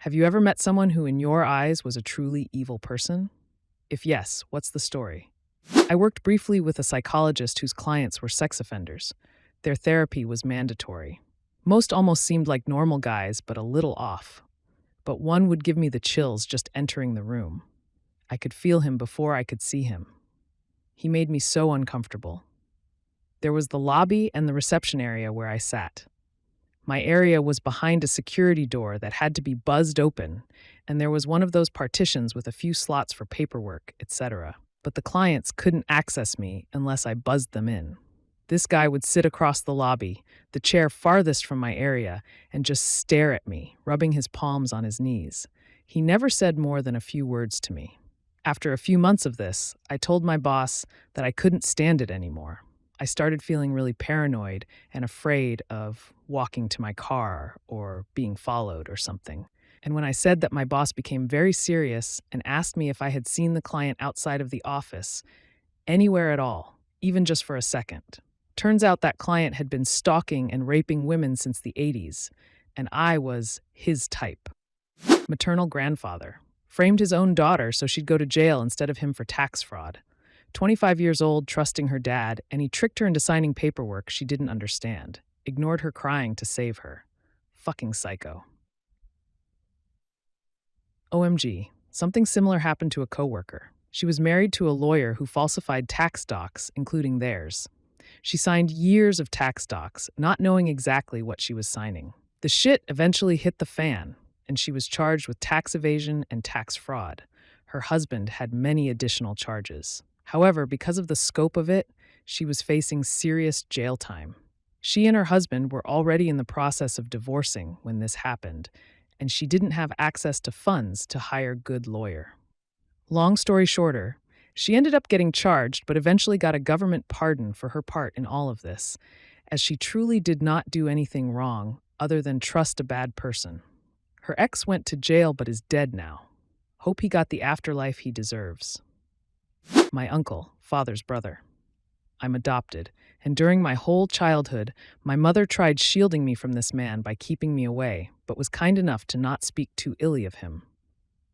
Have you ever met someone who, in your eyes, was a truly evil person? If yes, what's the story? I worked briefly with a psychologist whose clients were sex offenders. Their therapy was mandatory. Most almost seemed like normal guys, but a little off. But one would give me the chills just entering the room. I could feel him before I could see him. He made me so uncomfortable. There was the lobby and the reception area where I sat. My area was behind a security door that had to be buzzed open, and there was one of those partitions with a few slots for paperwork, etc. But the clients couldn't access me unless I buzzed them in. This guy would sit across the lobby, the chair farthest from my area, and just stare at me, rubbing his palms on his knees. He never said more than a few words to me. After a few months of this, I told my boss that I couldn't stand it anymore. I started feeling really paranoid and afraid of walking to my car or being followed or something. And when I said that, my boss became very serious and asked me if I had seen the client outside of the office, anywhere at all, even just for a second. Turns out that client had been stalking and raping women since the 80s, and I was his type. Maternal grandfather. Framed his own daughter so she'd go to jail instead of him for tax fraud. 25 years old, trusting her dad, and he tricked her into signing paperwork she didn't understand. Ignored her crying to save her. Fucking psycho. OMG, something similar happened to a coworker. She was married to a lawyer who falsified tax docs, including theirs. She signed years of tax docs, not knowing exactly what she was signing. The shit eventually hit the fan, and she was charged with tax evasion and tax fraud. Her husband had many additional charges. However, because of the scope of it, she was facing serious jail time. She and her husband were already in the process of divorcing when this happened, and she didn't have access to funds to hire a good lawyer. Long story shorter, she ended up getting charged but eventually got a government pardon for her part in all of this, as she truly did not do anything wrong other than trust a bad person. Her ex went to jail but is dead now. Hope he got the afterlife he deserves. My uncle, father's brother. I'm adopted, and during my whole childhood, my mother tried shielding me from this man by keeping me away, but was kind enough to not speak too illy of him.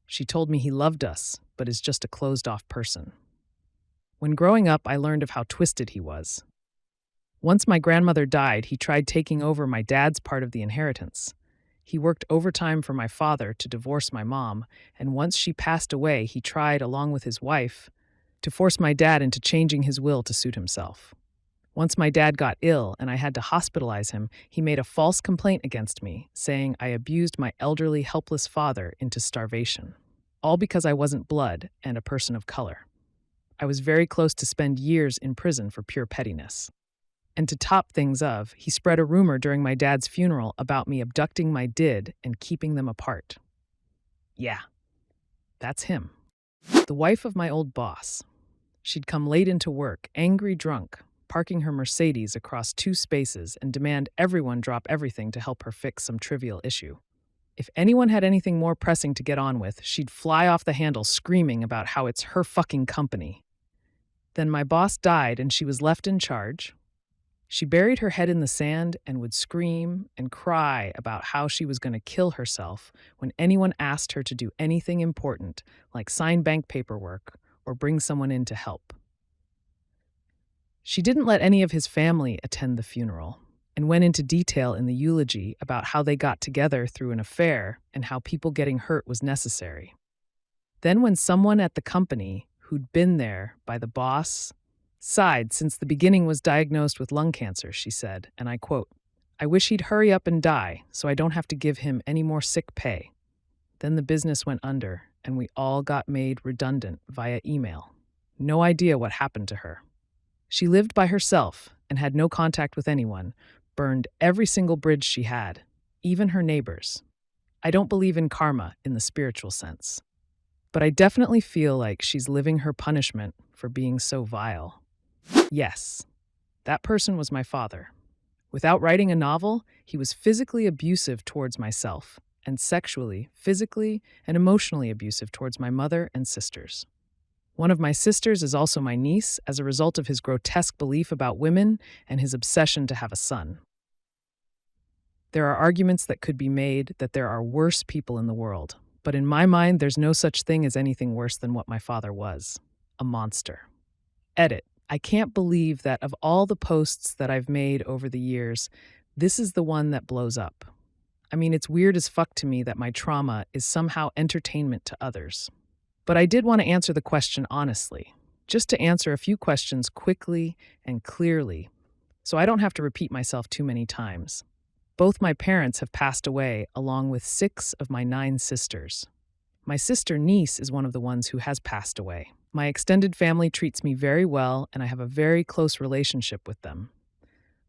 She told me he loved us, but is just a closed-off person. When growing up, I learned of how twisted he was. Once my grandmother died, he tried taking over my dad's part of the inheritance. He worked overtime for my father to divorce my mom, and once she passed away, he tried, along with his wife, to force my dad into changing his will to suit himself. Once my dad got ill and I had to hospitalize him, he made a false complaint against me, saying I abused my elderly, helpless father into starvation. All because I wasn't blood and a person of color. I was very close to spend years in prison for pure pettiness. And to top things off, he spread a rumor during my dad's funeral about me abducting my did and keeping them apart. Yeah, that's him. The wife of my old boss. She'd come late into work, angry drunk, parking her Mercedes across 2 spaces and demand everyone drop everything to help her fix some trivial issue. If anyone had anything more pressing to get on with, she'd fly off the handle screaming about how it's her fucking company. Then my boss died and she was left in charge. She buried her head in the sand and would scream and cry about how she was going to kill herself when anyone asked her to do anything important, like sign bank paperwork or bring someone in to help. She didn't let any of his family attend the funeral and went into detail in the eulogy about how they got together through an affair and how people getting hurt was necessary. Then when someone at the company who'd been there by the boss side since the beginning was diagnosed with lung cancer, she said, and I quote, "I wish he'd hurry up and die so I don't have to give him any more sick pay." Then the business went under and we all got made redundant via email. No idea what happened to her. She lived by herself and had no contact with anyone, burned every single bridge she had, even her neighbors. I don't believe in karma in the spiritual sense, but I definitely feel like she's living her punishment for being so vile. Yes, that person was my father. Without writing a novel, he was physically abusive towards myself, and sexually, physically, and emotionally abusive towards my mother and sisters. One of my sisters is also my niece as a result of his grotesque belief about women and his obsession to have a son. There are arguments that could be made that there are worse people in the world, but in my mind, there's no such thing as anything worse than what my father was: a monster. Edit. I can't believe that of all the posts that I've made over the years, this is the one that blows up. I mean, it's weird as fuck to me that my trauma is somehow entertainment to others. But I did want to answer the question honestly, just to answer a few questions quickly and clearly, so I don't have to repeat myself too many times. Both my parents have passed away, along with 6 of my 9 sisters. My sister niece is one of the ones who has passed away. My extended family treats me very well, and I have a very close relationship with them.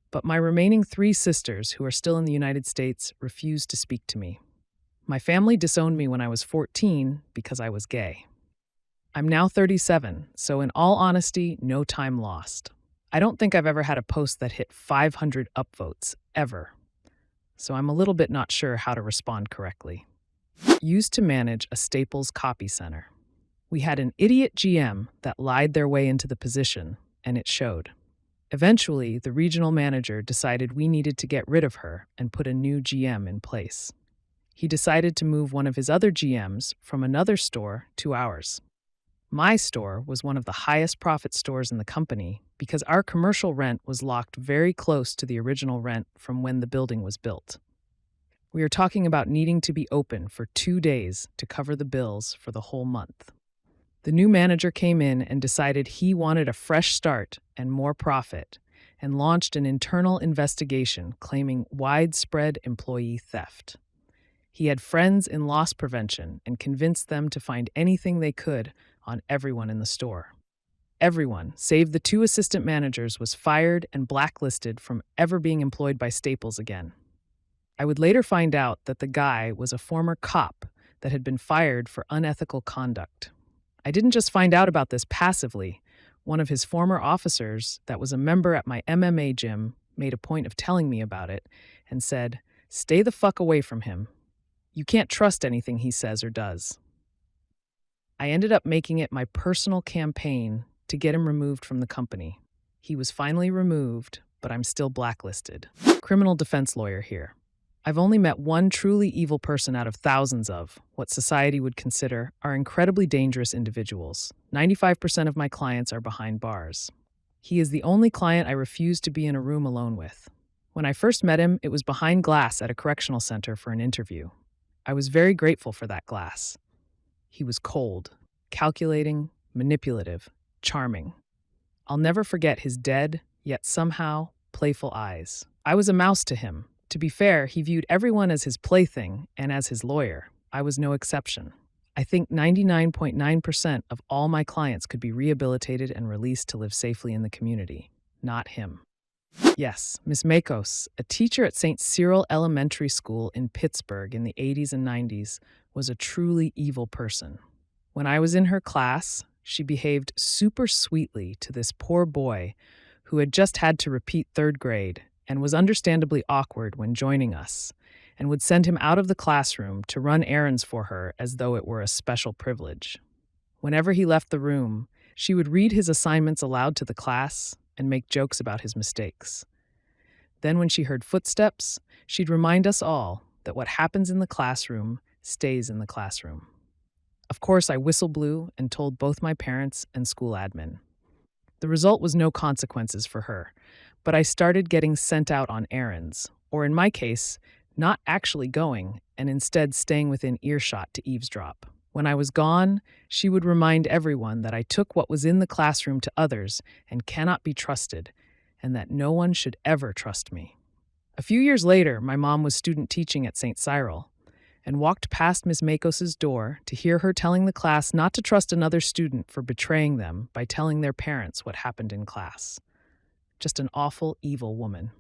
But my remaining 3 sisters, who are still in the United States, refuse to speak to me. My family disowned me when I was 14 because I was gay. I'm now 37, so in all honesty, no time lost. I don't think I've ever had a post that hit 500 upvotes, ever. So I'm a little bit not sure how to respond correctly. Used to manage a Staples copy center. We had an idiot GM that lied their way into the position, and it showed. Eventually, the regional manager decided we needed to get rid of her and put a new GM in place. He decided to move one of his other GMs from another store to ours. My store was one of the highest profit stores in the company because our commercial rent was locked very close to the original rent from when the building was built. We are talking about needing to be open for 2 days to cover the bills for the whole month. The new manager came in and decided he wanted a fresh start and more profit, and launched an internal investigation claiming widespread employee theft. He had friends in loss prevention and convinced them to find anything they could on everyone in the store. Everyone, save the 2 assistant managers, was fired and blacklisted from ever being employed by Staples again. I would later find out that the guy was a former cop that had been fired for unethical conduct. I didn't just find out about this passively. One of his former officers that was a member at my MMA gym made a point of telling me about it and said, "Stay the fuck away from him. You can't trust anything he says or does." I ended up making it my personal campaign to get him removed from the company. He was finally removed, but I'm still blacklisted. Criminal defense lawyer here. I've only met one truly evil person out of thousands of what society would consider are incredibly dangerous individuals. 95% of my clients are behind bars. He is the only client I refuse to be in a room alone with. When I first met him, it was behind glass at a correctional center for an interview. I was very grateful for that glass. He was cold, calculating, manipulative, charming. I'll never forget his dead, yet somehow playful eyes. I was a mouse to him. To be fair, he viewed everyone as his plaything and as his lawyer. I was no exception. I think 99.9% of all my clients could be rehabilitated and released to live safely in the community. Not him. Yes, Miss Makos, a teacher at St. Cyril Elementary School in Pittsburgh in the 80s and 90s, was a truly evil person. When I was in her class, she behaved super sweetly to this poor boy who had just had to repeat 3rd grade and was understandably awkward when joining us, and would send him out of the classroom to run errands for her as though it were a special privilege. Whenever he left the room, she would read his assignments aloud to the class and make jokes about his mistakes. Then when she heard footsteps, she'd remind us all that what happens in the classroom stays in the classroom. Of course, I whistle blew and told both my parents and school admin. The result was no consequences for her, but I started getting sent out on errands, or in my case, not actually going, and instead staying within earshot to eavesdrop. When I was gone, she would remind everyone that I took what was in the classroom to others and cannot be trusted, and that no one should ever trust me. A few years later, my mom was student teaching at St. Cyril, and walked past Miss Makos' door to hear her telling the class not to trust another student for betraying them by telling their parents what happened in class. Just an awful, evil woman.